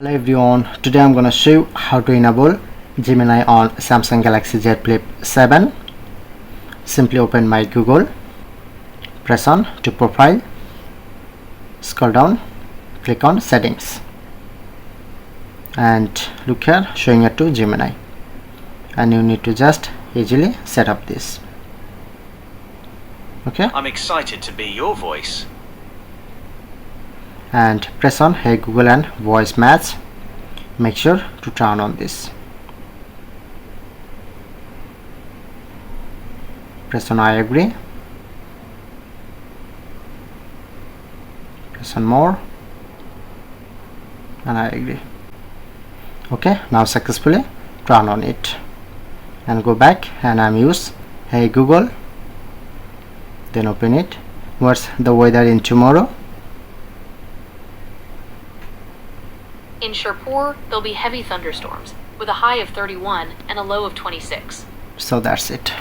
Hello everyone, today I'm gonna show you how to enable Gemini on Samsung Galaxy Z Flip 7. Simply open my Google, press on to profile, scroll down, click on settings, and look here showing it to Gemini, and you need to just easily set up this. Okay, I'm excited to be your voice. and press on Hey Google and voice match. Make sure to turn on this. Press on I agree, press on more, and I agree. Okay, now successfully turn on it, and go back and I'm use Hey Google, then open it. What's the weather in tomorrow? In Sherpur, there'll be heavy thunderstorms, with a high of 31 and a low of 26. So that's it.